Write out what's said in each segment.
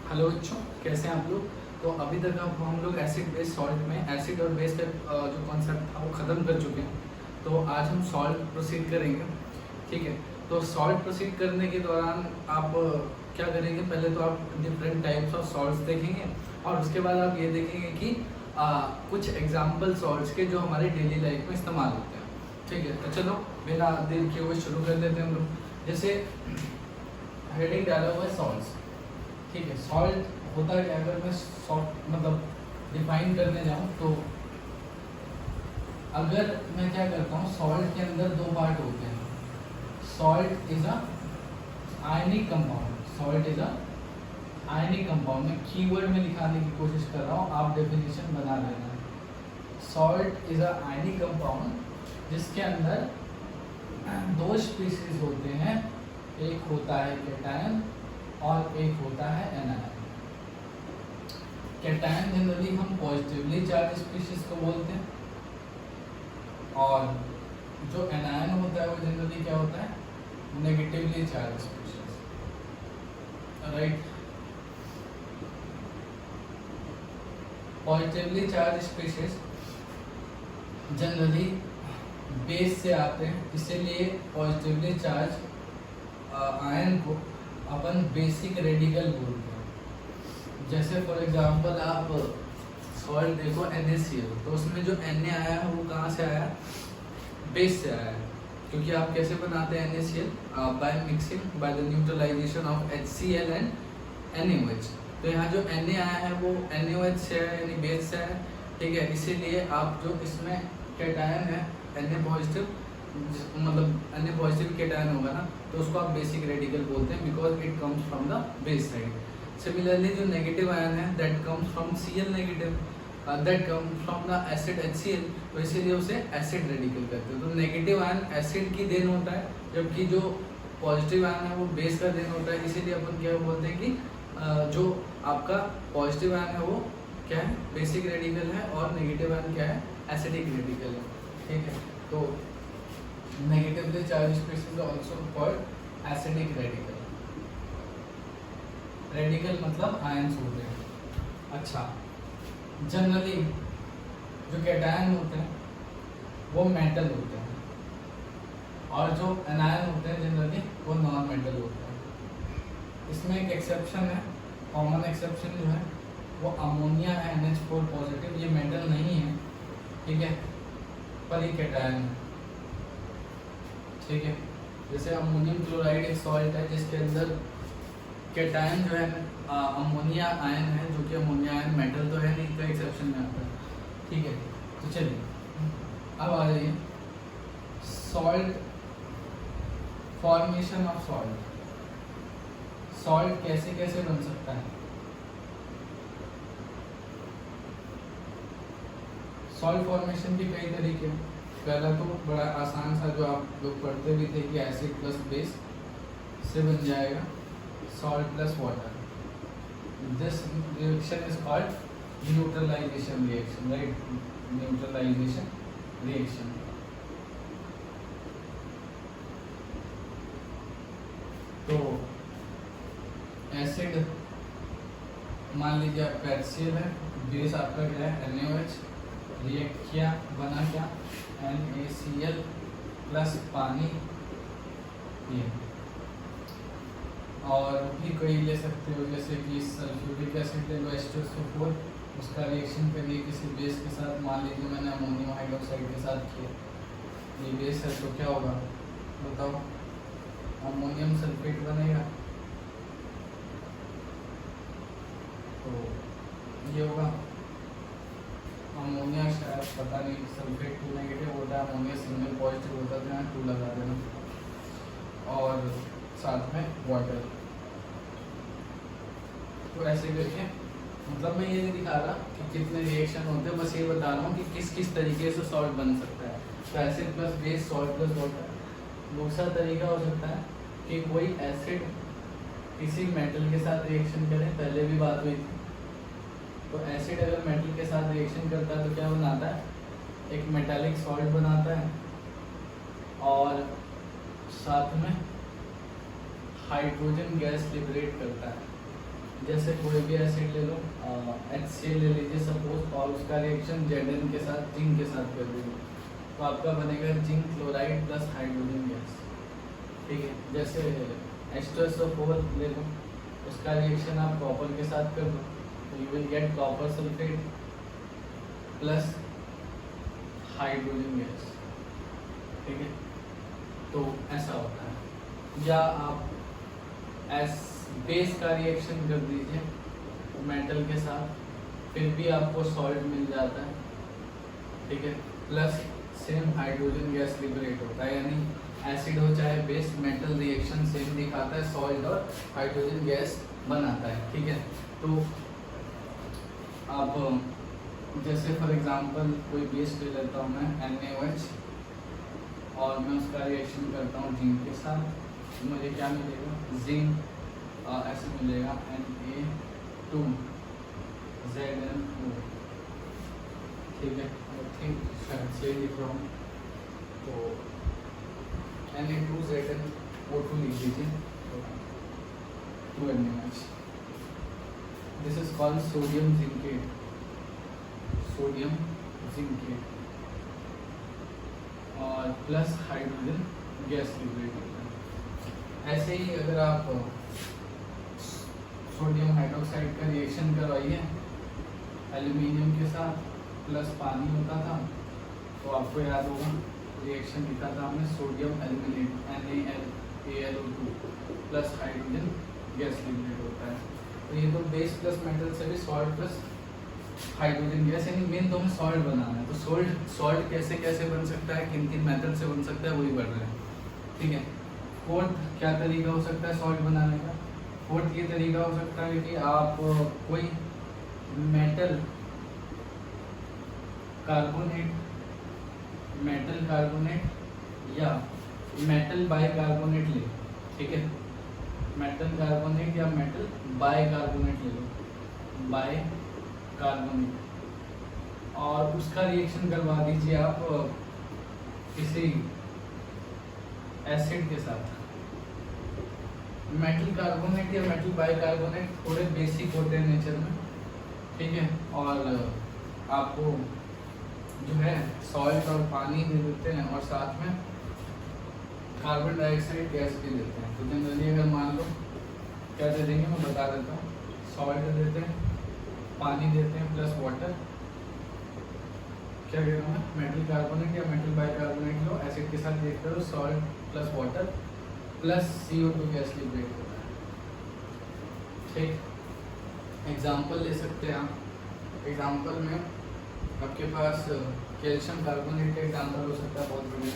Hello बच्चों, कैसे हैं आप लोग। तो अभी तक अब हम लोग एसिड बेस सॉल्ट में एसिड और बेस का जो कॉन्सेप्ट था वो ख़त्म कर चुके हैं। तो आज हम सॉल्ट प्रोसीड करेंगे। ठीक है, तो सॉल्ट प्रोसीड करने के दौरान आप क्या करेंगे, पहले तो आप डिफरेंट टाइप्स ऑफ सॉल्ट्स देखेंगे और उसके बाद आप ये देखेंगे कि कुछ एग्जाम्पल सॉल्ट्स के जो हमारे डेली लाइफ में इस्तेमाल होते हैं। ठीक है, तो चलो बिना देर किए हुए शुरू कर देते हैं हम लोग। जैसे हेडिंग डाला हुआ है सॉल्ट्स। ठीक है, सॉल्ट होता है, अगर मैं सॉल्ट मतलब डिफाइन करने जाऊँ तो अगर मैं क्या करता हूँ, सॉल्ट के अंदर दो पार्ट होते हैं। Salt is a ionic compound, salt is a ionic compound. मैं कीवर्ड में दिखाने की कोशिश कर रहा हूँ, आप डेफिनेशन बना लेना। Salt is a ionic compound जिसके अंदर दो स्पीशीज होते हैं, एक होता है कैटायन और एक होता है एनायन। कैटायन जनरली हम पॉजिटिवली चार्ज स्पीशीज को बोलते हैं और जो एनायन होता है वो जनरली क्या होता है, negatively charge species. Right, positively charge species generally base से आते हैं, इसीलिए पॉजिटिवली चार्ज आयन को अपन बेसिक रेडिकल बोलते हैं। जैसे फॉर एग्जांपल आप सॉल्ट देखो NaCl, तो उसमें जो Na आया है वो कहाँ से आया है, बेस से आया है। क्योंकि आप कैसे बनाते हैं NaCl, by mixing by the neutralization of HCl and NaOH। तो यहाँ जो Na आया है वो NaOH से है, यानी बेस से है। ठीक है, इसीलिए आप जो इसमें कैटायन है Na पॉजिटिव, मतलब Na पॉजिटिव कैटायन होगा ना, तो उसको आप बेसिक रेडिकल बोलते हैं because it comes from the base side. Similarly जो नेगेटिव आयन है that comes from Cl negative, that comes from the acid HCl, तो इसीलिए उसे एसिड रेडिकल कहते हैं। तो नेगेटिव आयन एसिड की देन होता है, जबकि जो पॉजिटिव आयन है वो बेस का देन होता है। इसीलिए अपन क्या बोलते हैं कि जो आपका पॉजिटिव आयन है वो क्या है, बेसिक रेडिकल है, और नेगेटिव आयन क्या है, एसिडिक रेडिकल है। ठीक है, तो negatively charged species are also called acidic radical। Radical मतलब आयंस होते हैं। अच्छा, जनरली जो कैटायन होते हैं वो मेटल होते हैं और जो एनायन होते हैं जनरली वो नॉन मेटल होते हैं। इसमें एक एक्सेप्शन है, कॉमन एक्सेप्शन जो है वो अमोनिया है, NH4 पॉजिटिव। ये मेटल नहीं है, ठीक है, पर ये कैटायन है। ठीक है, जैसे अमोनियम क्लोराइड एक सॉल्ट है जिसके अंदर कैटायन जो है अमोनिया आयन है, जो कि अमोनिया आयन मेटल तो है नहीं, तो एक्सेप्शन में आता है। ठीक है, तो चलिए अब आ जाइए salt, formation of salt. Salt कैसे कैसे बन सकता है। सॉल्ट फॉर्मेशन के कई तरीके हैं। पहला तो बड़ा आसान सा जो आप लोग पढ़ते भी थे कि एसिड प्लस बेस से बन जाएगा salt plus water. This reaction is called neutralization reaction. Right, neutralization reaction. तो एसिड मान लीजिए आपका HCl है, बेस आपका क्या है NaOH, रिएक्ट किया, बना क्या, NaCl प्लस पानी, ये। और भी कोई ले सकते हो, जैसे कि सल्फ्यूरिक एसिड ले लो H2SO4, उसका रिएक्शन करिए किसी बेस के साथ। मान लीजिए मैंने अमोनियम हाइड्रोक्साइड के साथ किया, ये बेस है, तो क्या होगा बताओ, अमोनियम सल्फेट बनेगा। तो ये होगा अमोनिया, शायद पता नहीं, सल्फेट 2 नेगेटिव होता है, अमोनिया सिंगल पॉजिटिव होता है, यहाँ 2 लगा देना, और साथ में वाटर। तो ऐसे करके, मतलब मैं ये नहीं दिखा रहा कि कितने रिएक्शन होते हैं, बस ये बता रहा हूँ कि किस किस तरीके से सॉल्ट बन सकता है। तो acid plus base, salt plus water. दूसरा तरीका हो सकता है कि कोई एसिड किसी मेटल के साथ रिएक्शन करे, पहले भी बात हुई थी। तो एसिड अगर मेटल के साथ रिएक्शन करता है तो क्या बनाता है, एक मेटालिक सॉल्ट बनाता है और साथ में हाइड्रोजन गैस लिबरेट करता है। जैसे कोई भी एसिड ले लो, HCl ले लीजिए सपोज, और उसका रिएक्शन Zn के साथ जिंक के साथ कर दीजिए, तो आपका बनेगा zinc chloride plus hydrogen gas. ठीक है, जैसे H2SO4 ले लो, उसका रिएक्शन आप कॉपर के साथ कर दो, तो you will get copper sulphate plus hydrogen gas. ठीक है, तो ऐसा होता है। या आप बेस का रिएक्शन कर दीजिए मेटल के साथ, फिर भी आपको सॉल्ट मिल जाता है। ठीक है, plus same hydrogen gas liberate होता है, यानी एसिड हो चाहे बेस, मेटल रिएक्शन सेम दिखाता है, सॉल्ट और हाइड्रोजन गैस बनाता है। ठीक है, तो अब जैसे फॉर एग्जांपल कोई बेस ले लेता हूँ मैं NaOH, और मैं उसका रिएक्शन करता हूँ जिंक के साथ, तो मुझे क्या मिलेगा, जिंक ऐसे मिलेगा Na2Zn2। ठीक है, आई थिंक शायद से लिख रहा हूँ, तो Na2Zn2 लिख दीजिए, 2NaOH। This is called sodium zincate, sodium zincate, और प्लस हाइड्रोजन गैस लिबरेट होता है। ऐसे ही अगर आप सोडियम हाइड्रोक्साइड का रिएक्शन करवाइए एल्यूमिनियम के साथ, प्लस पानी होता था, तो आपको याद होगा रिएक्शन लिखा था हमने, sodium aluminate NaLaO2 plus hydrogen gas liberate होता है। तो ये तो बेस प्लस मेटल से भी सॉल्ट प्लस हाइड्रोजन गैस, यानी मेन तो हमें सॉल्ट बनाना है। तो सॉल्ट कैसे कैसे बन सकता है, किन किन मेथड से बन सकता है, वही बढ़ रहा है। ठीक है, फोर्थ क्या तरीका हो सकता है सॉल्ट बनाने का, फोर्थ ये तरीका हो सकता है कि आप कोई मेटल कार्बोनेट या मेटल बाइकार्बोनेट ले। ठीक है, मेटल कार्बोनेट या मेटल बाइकार्बोनेट ले लो, बाइकार्बोनेट, और उसका रिएक्शन करवा दीजिए आप किसी एसिड के साथ। मेटल कार्बोनेट या मेटल बाइकार्बोनेट थोड़े बेसिक होते हैं नेचर में। ठीक है, और आपको जो है सॉल्ट और पानी दे देते हैं, और साथ में कार्बन डाइऑक्साइड गैस भी देते हैं। तो जनरली अगर मान लो क्या दे देंगे, मैं बता देता हूँ, सॉल्ट देते हैं, पानी देते हैं प्लस वाटर। क्या कह रहा हूँ मैं, मेटल कार्बोनेट या मेटल बाइकार्बोनेट लो, एसिड के साथ रिएक्ट करो, salt plus water plus CO2 gas liberate होता है। ठीक, एग्जाम्पल ले सकते हैं आप। एग्जाम्पल में आपके पास कैल्शियम कार्बोनेट का एग्जाम्पल हो सकता है, बहुत बढ़िया।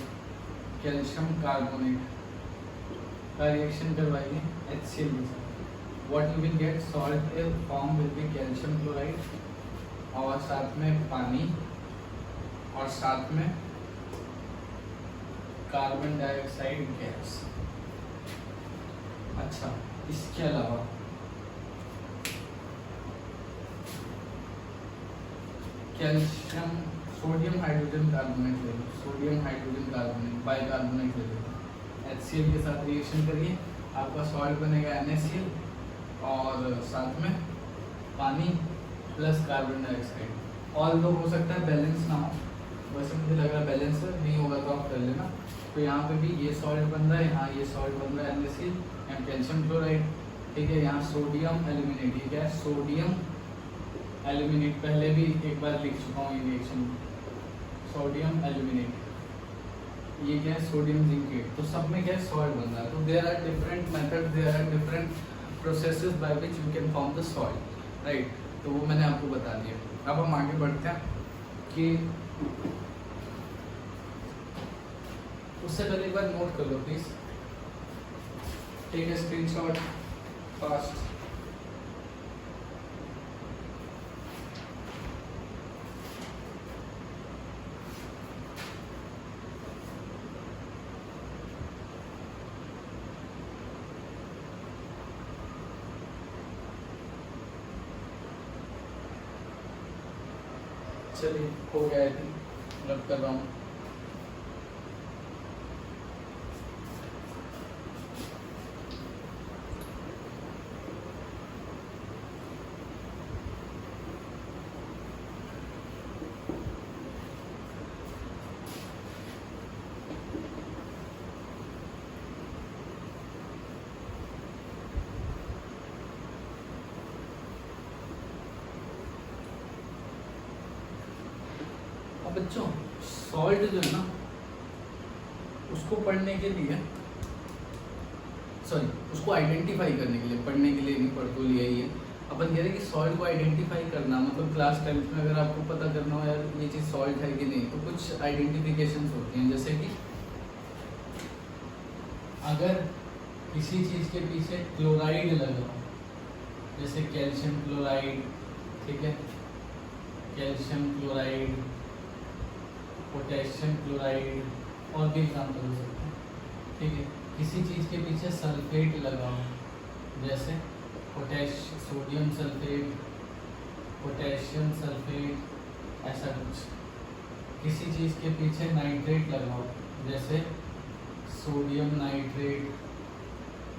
कैल्शियम कार्बोनेट का रिएक्शन करवाइए HCl के साथ, what you will get, salt form will be calcium chloride, और साथ में पानी, और साथ में कार्बन डाइऑक्साइड गैस। अच्छा, इसके अलावा कैल्शियम, सोडियम हाइड्रोजन कार्बोनेट ले लो, सोडियम हाइड्रोजन कार्बोनेट बाइकार्बोनेट ले लो, HCl के साथ रिएक्शन करिए, आपका सॉल्ट बनेगा NaCl, और साथ में पानी प्लस कार्बन डाइऑक्साइड। ऑल दो हो सकता है बैलेंस ना हो, वैसे मुझे लग रहा है बैलेंस नहीं होगा, तो आप कर लेना। तो यहाँ पे भी ये सॉल्ट बन रहा है, यहाँ ये सॉल्ट बन रहा है NaCl, यहाँ कैल्शियम क्लोराइड। ठीक है, यहाँ सोडियम एल्यूमिनेट, ये क्या है, सोडियम एल्यूमिनेट, पहले भी एक बार लिख चुका हूँ ये रिएक्शन, सोडियम एल्यूमिनेट, ये क्या है, सोडियम जिंकेट। तो सब में क्या है, सॉल्ट बन रहा है। तो there are different method, there are different processes by which you can form the salt, right. तो वो मैंने आपको बता दिया। अब हम आगे बढ़ते हैं कि उससे पहले एक बार नोट कर लो please, take a screenshot fast. चलिए, हो गया है, रब कर रहा हूँ। बच्चों सॉल्ट जो है ना उसको पढ़ने के लिए, सॉरी उसको आइडेंटिफाई करने के लिए, पढ़ने के लिए नहीं, पढ़ तो लिया ही है, अपन कह रहे हैं कि सॉल्ट को आइडेंटिफाई करना, मतलब क्लास 10th में अगर आपको पता करना हो यार ये चीज़ सॉल्ट है कि नहीं, तो कुछ आइडेंटिफिकेशंस होती हैं। जैसे कि अगर किसी चीज़ के पीछे क्लोराइड लगा हो, जैसे कैल्शियम क्लोराइड, ठीक है, कैल्शियम क्लोराइड, पोटेशियम क्लोराइड, और भी एग्जाम्पल हो सकते हैं, ठीक है। किसी चीज़ के पीछे सल्फेट लगा हो, जैसे सोडियम सल्फेट, पोटेशियम सल्फेट, ऐसा कुछ। किसी चीज़ के पीछे नाइट्रेट लगा हो, जैसे sodium nitrate,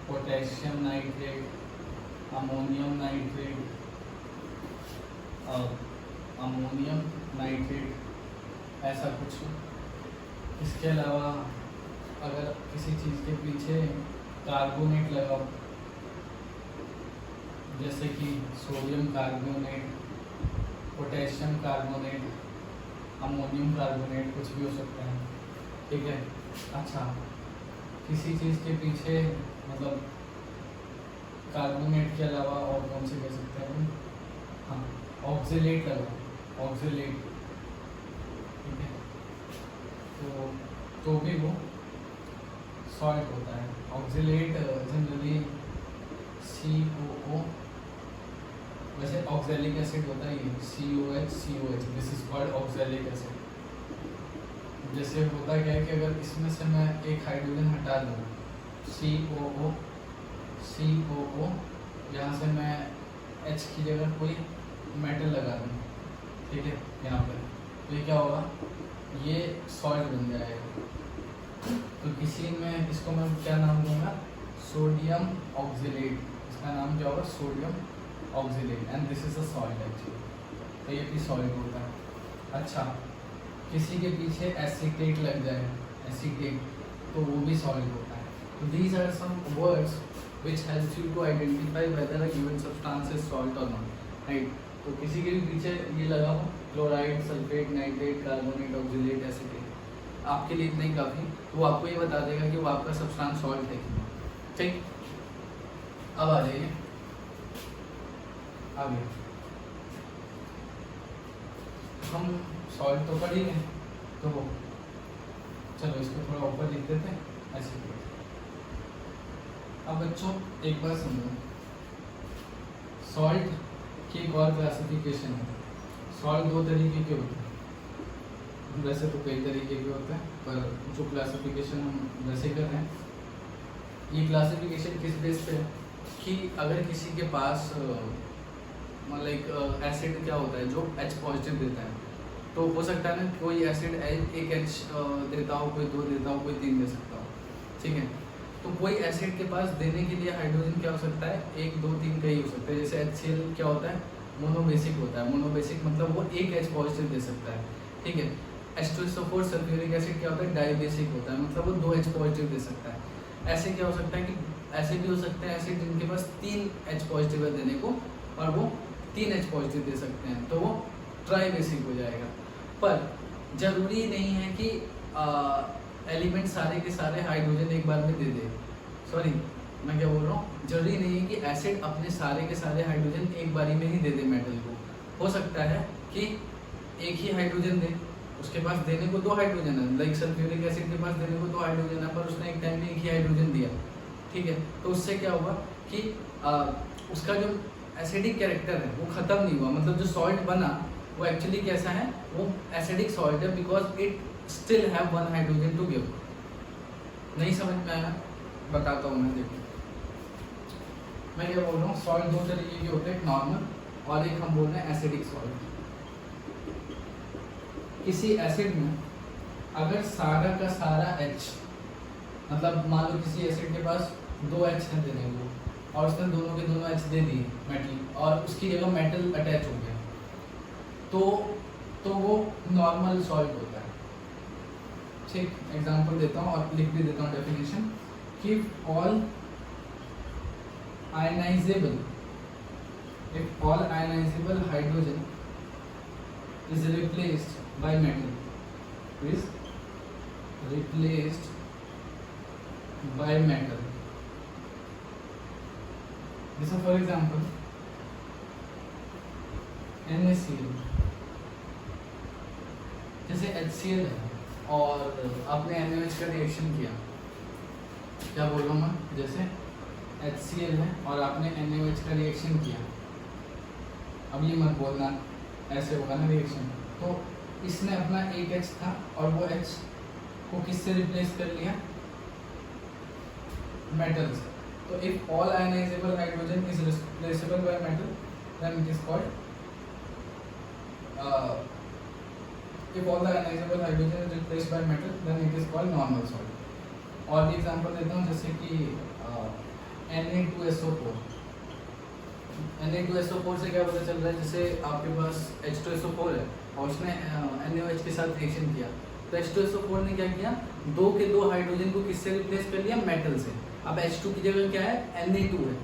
potassium nitrate, ammonium nitrate, ammonium nitrate, ऐसा कुछ। इसके अलावा अगर किसी चीज़ के पीछे कार्बोनेट लगा हो, जैसे कि sodium carbonate, potassium carbonate, ammonium carbonate, कुछ भी हो सकता है, ठीक है। अच्छा, किसी चीज़ के पीछे मतलब कार्बोनेट के अलावा और कौन से कह सकते हैं, हाँ ऑक्जेलेट लगा, ऑक्जेलेट, ठीक है, तो भी वो सॉल्ट होता है। ऑक्जेलेट जनरली COO, वैसे ऑक्जेलिक एसिड होता है ये COH, this is called oxalic acid. जैसे होता क्या है कि अगर इसमें से मैं एक हाइड्रोजन हटा दूँ, COO, यहाँ से मैं H की जगह कोई मेटल लगा दूँ, ठीक है, यहाँ पर, तो ये क्या होगा, ये सॉल्ट बन जाएगा। तो किसी में इसको मैं क्या नाम दूंगा, सोडियम ऑक्जेलेट, इसका नाम क्या होगा, sodium oxalate, and this is a salt actually, तो ये भी सॉल्ट होता है। अच्छा, किसी के पीछे एसीटेट लग जाए, एसीटेट, तो वो भी सॉल्ट होता है। तो these are some words which helps you to identify whether a given substance is salt or not, right? तो किसी के भी पीछे ये लगा हो, chloride, sulphate, nitrate, carbonate, oxalate, acetate, आपके लिए इतना ही काफ़ी, तो वो आपको ये बता देगा कि वो आपका सब्सटेंस सॉल्ट है कि नहीं, ठीक। अब आ जाइए आगे, हम सॉल्ट तो पढ़ ही गए, तो चलो इसको थोड़ा ऊपर लिख देते हैं, एसीटेट। अब बच्चों एक बार समझो, सॉल्ट की एक और क्लासिफिकेशन है। सॉल्ट दो तरीके के होते हैं, वैसे तो कई तरीके के होते हैं, पर जो क्लासिफिकेशन हम वैसे कर रहे हैं, ये क्लासिफिकेशन किस बेस पे है कि अगर किसी के पास मतलब एसिड क्या होता है जो H पॉजिटिव देता है, तो हो सकता है ना कोई एसिड एक H देता हो, कोई 2 देता हो, कोई 3 दे सकता हो, ठीक है। तो कोई एसिड के पास देने के लिए हाइड्रोजन क्या हो सकता है, 1, 2, 3 कई हो सकते हैं। जैसे HCl क्या होता है, मोनोबेसिक होता है, मोनोबेसिक मतलब वो एक H पॉजिटिव दे सकता है, ठीक है। H2SO4 सल्फ्यूरिक एसिड क्या होता है, डाइबेसिक होता है, मतलब वो 2 H पॉजिटिव दे सकता है। ऐसे क्या हो सकता है कि ऐसे भी हो सकते हैं एसिड जिनके पास 3 H पॉजिटिव है देने को, और वो 3 H पॉजिटिव दे सकते हैं, तो वो ट्राइबेसिक हो जाएगा। पर जरूरी नहीं है कि एलिमेंट सारे के सारे हाइड्रोजन एक बार में दे दे, सॉरी मैं क्या बोल रहा हूँ, जरूरी नहीं है कि एसिड अपने सारे के सारे हाइड्रोजन एक बारी में ही दे दे मेटल को। हो सकता है कि एक ही हाइड्रोजन दे, उसके पास देने को 2 हाइड्रोजन है, लाइक सल्फ्यूरिक एसिड के पास देने को 2 हाइड्रोजन है, पर उसने एक टाइम में एक ही हाइड्रोजन दिया, ठीक है। तो उससे क्या हुआ कि उसका जो एसिडिक कैरेक्टर है वो ख़त्म नहीं हुआ, मतलब जो सॉल्ट बना वो एक्चुअली कैसा है, वो एसिडिक सॉल्ट है, because it still have 1 hydrogen to give. नहीं समझ में आया, बताता हूँ मैं, देखिए मैं ये बोल रहा हूँ, सॉल्ट 2 तरीके के होते हैं, एक नॉर्मल और एक हम बोल रहे हैं एसिडिक सॉल्ट। किसी एसिड में अगर सारा का सारा H, मतलब मान लो किसी एसिड के पास 2 H है देने को, और उसने दोनों के दोनों H दे दिए मेटल, और उसकी जगह मेटल अटैच हो गया, तो वो नॉर्मल सॉल्ट होता है, ठीक। एग्जांपल देता हूँ और लिख भी देता हूँ डेफिनेशन कि all ionizable, if all ionizable hydrogen is replaced by metal, is replaced by metal. जैसे फॉर एग्जाम्पल NaCl, जैसे HCl है और आपने NaOH का रिएक्शन किया, क्या बोल रहा हूँ मैं, जैसे HCl है और आपने NaOH का रिएक्शन किया, अब ये मत बोलना ऐसे होगा ना रिएक्शन, तो इसने अपना एक H था और वो H को किससे रिप्लेस कर लिया, मेटल से. तो if all ionizable hydrogen is replaceable by metal then it is called, if all the ionizable hydrogen is replaced by metal then it is called normal solid. और भी एग्जांपल देता हूँ, जैसे कि Na2SO4. Na2SO4 से क्या पता चल रहा है, जैसे आपके पास H2SO4 है और उसने NaOH के साथ रिएक्शन किया, तो H2SO4 ने क्या किया, दो के दो हाइड्रोजन को किससे रिप्लेस कर लिया, मेटल से. अब H2 की जगह क्या है, Na2 है.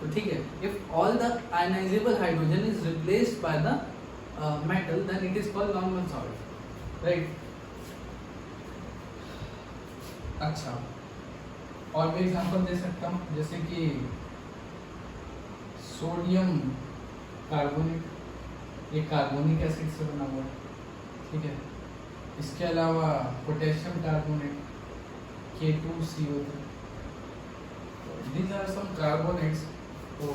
तो ठीक है, if all the ionizable hydrogen is replaced by the metal then it is called normal solid, right? अच्छा, और भी एग्जांपल दे सकता हूँ, जैसे कि सोडियम कार्बोनेट, ये कार्बोनिक एसिड से बना हुआ है, ठीक है. इसके अलावा potassium carbonate K2CO3, these are some carbonates. तो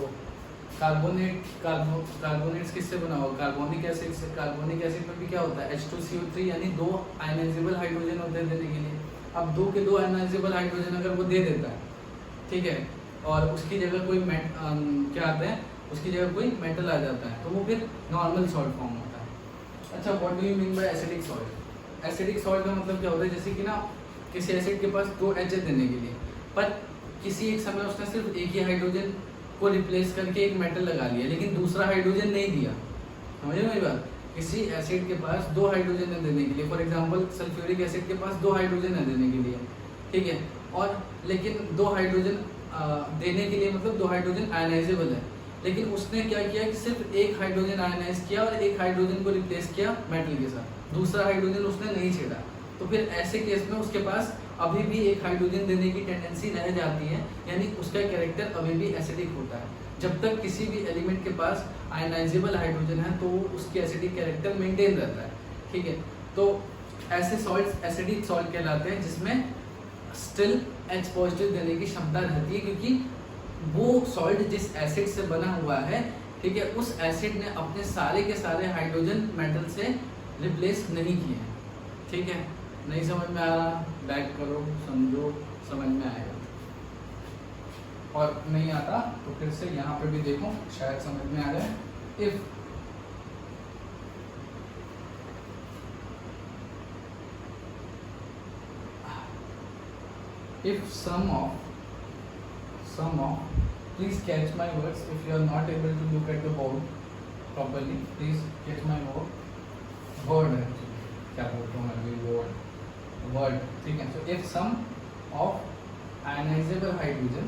कार्बोनेट्स किससे बना हुआ, कार्बोनिक एसिड से. कार्बोनिक एसिड में भी क्या होता है, H2CO3, यानी दो आयनाइजेबल हाइड्रोजन होते हैं देने के लिए. अब दो के दो आयनाइजेबल हाइड्रोजन अगर वो दे देता है, ठीक है, और उसकी जगह कोई क्या आता है, उसकी जगह कोई मेटल आ जाता है, तो वो फिर नॉर्मल सॉल्ट फॉर्म होता है. अच्छा, what do you mean by acidic salt? Acidic salt का मतलब क्या होता है, जैसे कि ना किसी एसिड के पास दो H देने के लिए, पर किसी एक समय उसने सिर्फ एक ही हाइड्रोजन को रिप्लेस करके एक मेटल लगा लिया, लेकिन दूसरा हाइड्रोजन नहीं दिया. समझे मेरी बात? किसी एसिड के पास दो हाइड्रोजन है देने के लिए, फॉर एग्जांपल सल्फ्यूरिक एसिड के पास दो हाइड्रोजन है देने के लिए, ठीक है, और लेकिन दो हाइड्रोजन देने के लिए, मतलब दो हाइड्रोजन आयनाइजेबल है, लेकिन उसने क्या किया कि सिर्फ एक हाइड्रोजन आयनाइज किया और एक हाइड्रोजन को रिप्लेस किया मेटल के साथ, दूसरा हाइड्रोजन उसने नहीं छेड़ा. तो फिर ऐसे केस में उसके पास अभी भी एक हाइड्रोजन देने की टेंडेंसी रह जाती है, यानी उसका कैरेक्टर अभी भी एसिडिक होता है. जब तक किसी भी एलिमेंट के पास आयनाइजेबल हाइड्रोजन है तो उसकी एसिडिक कैरेक्टर मेंटेन रहता है, ठीक है. तो ऐसे सॉल्ट्स एसिडिक सॉल्ट कहलाते हैं जिसमें स्टिल H पॉजिटिव देने की क्षमता रहती है, क्योंकि वो सॉल्ट जिस एसिड से बना हुआ है, ठीक है, उस एसिड ने अपने सारे के सारे हाइड्रोजन मेटल से रिप्लेस नहीं किए हैं. ठीक है, नहीं समझ में आ रहा, बैक करो, समझो, समझ में आएगा. और नहीं आता तो फिर से यहाँ पे भी देखो, शायद समझ में आ जाए. if sum of please catch my words. If you are not able to look at the board properly, please catch my word actually. क्या बोलता हूँ मैं भी, word, ठीक है. So if sum of ionizable hydrogen,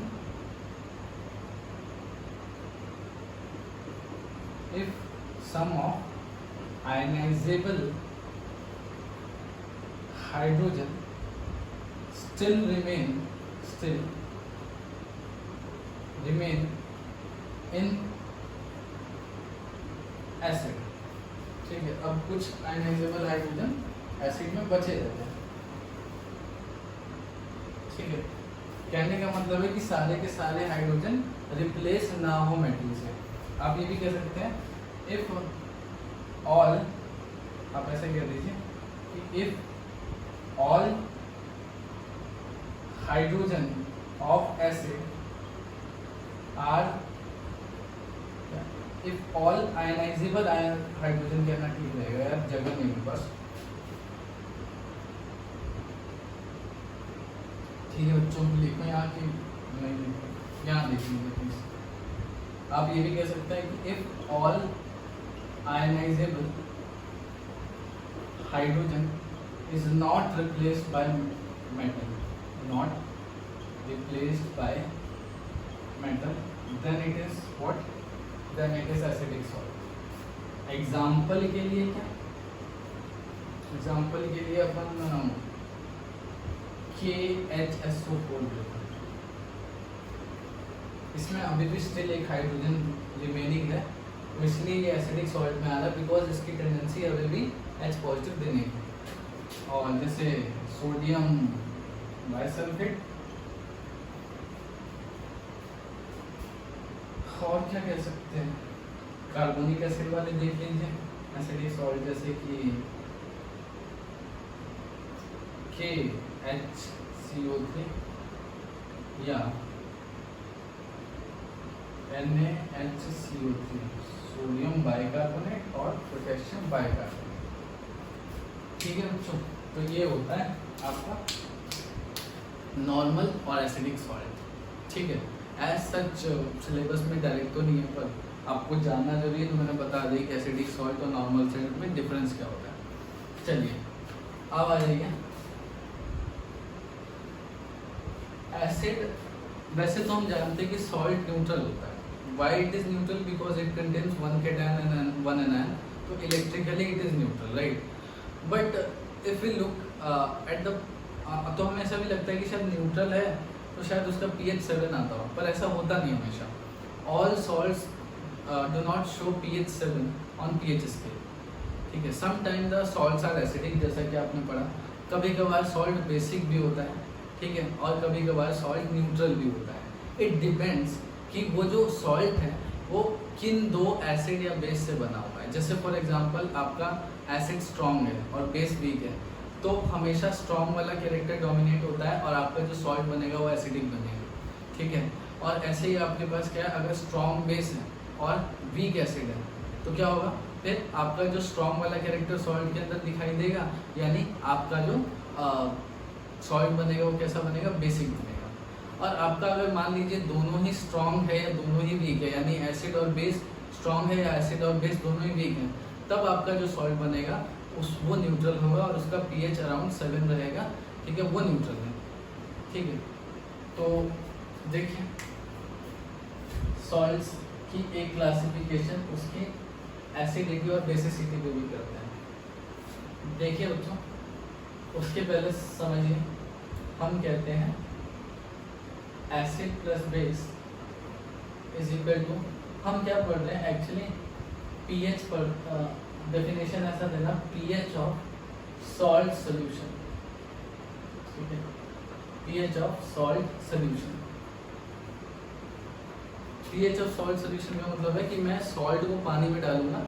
if sum of ionizable hydrogen still remain in acid, ठीक है. अब कुछ आयनाइजेबल हाइड्रोजन एसिड में बचे रहते हैं, ठीक है. कहने का मतलब है कि सारे के सारे हाइड्रोजन रिप्लेस ना हो मेटल से. आप ये भी कह सकते हैं इफ ऑल, आप ऐसा कह दीजिए कि if all hydrogen of acid are, if all ionizable hydrogen कहना ठीक रहेगा यार, जगह नहीं है बस, ठीक है. बच्चों को लिखो यहाँ की, नहीं लिखो यहाँ लिखेंगे प्लीज. आप ये भी कह सकते हैं कि if all ionizable hydrogen is not replaced by metal, not replaced by metal, then it is what? Then it is acidic salt. Example के लिए क्या, एग्जाम्पल के लिए अपन KHSO4 लेते हैं, इसमें अभी भी स्टिल एक हाइड्रोजन रिमेनिंग है, तो इसलिए ये एसिडिक सॉल्ट में आ रहा है, बिकॉज इसकी टेंडेंसी अभी भी H पॉजिटिव देने की। और जैसे सोडियम बाइसल्फेट, और क्या कह सकते हैं, कार्बोनिक एसिड वाले देख लीजिए एसिडिक सॉल्ट, जैसे कि KHCO3 या NaHCO3, सोडियम बाइकार्बोनेट और पोटेशियम बाइकार्बोनेट। ठीक है बच्चों, तो ये होता है आपका नॉर्मल और एसिडिक सॉल्ट। ठीक है, एज सच सिलेबस में डायरेक्ट तो नहीं है, पर आपको जानना जरूरी है, तो मैंने बता दी कि एसिडिक सॉल्ट और नॉर्मल सॉल्ट में डिफरेंस क्या होता है। चलिए अब आ जाइए एसिड। वैसे तो हम जानते हैं कि सॉल्ट न्यूट्रल होता है। Why it is neutral? Because it contains one cation and one anion, तो electrically it is neutral, right. But if we look at the, तो हमें ऐसा भी लगता है कि शायद न्यूट्रल है तो शायद उसका pH 7 आता हो, पर ऐसा होता नहीं हमेशा। All salts do not show pH 7 on pH scale. ठीक है, sometime the salts are acidic, जैसा कि आपने पढ़ा। कभी कभार सॉल्ट बेसिक भी होता है, ठीक है, और कभी कभार सॉल्ट न्यूट्रल भी होता है। इट डिपेंड्स कि वो जो सॉल्ट है वो किन दो एसिड या बेस से बना हुआ है। जैसे फॉर एग्जांपल आपका एसिड स्ट्रॉन्ग है और बेस वीक है, तो हमेशा स्ट्रॉन्ग वाला कैरेक्टर डोमिनेट होता है और आपका जो सॉल्ट बनेगा वो एसिडिक बनेगा। ठीक है, और ऐसे ही आपके पास क्या है, अगर स्ट्रॉन्ग बेस है और वीक एसिड है तो क्या होगा, फिर आपका जो स्ट्रॉन्ग वाला कैरेक्टर सॉल्ट के अंदर दिखाई देगा, यानी आपका जो सॉल्ट बनेगा वो कैसा बनेगा, बेसिक बनेगा। और आपका अगर मान लीजिए दोनों ही स्ट्रॉन्ग है या दोनों ही वीक है, यानी एसिड और बेस स्ट्रॉन्ग है या एसिड और बेस दोनों ही वीक है, तब आपका जो सॉल्ट बनेगा वो न्यूट्रल होगा और उसका pH अराउंड 7 रहेगा। ठीक है, वो न्यूट्रल है। ठीक है, तो देखिए सॉल्ट्स की एक क्लासिफिकेशन उसकी एसिडिटी और बेसिसिटी पे भी करते हैं। देखिए बच्चों, उसके पहले समझिए, हम कहते हैं acid plus base is equal to, हम क्या पढ़ रहे हैं एक्चुअली, pH पर डेफिनेशन ऐसा देना, pH ऑफ सॉल्ट सोल्यूशन। ठीक है, pH of salt solution. pH of salt solution का मतलब है कि मैं सॉल्ट को पानी में डालूंगा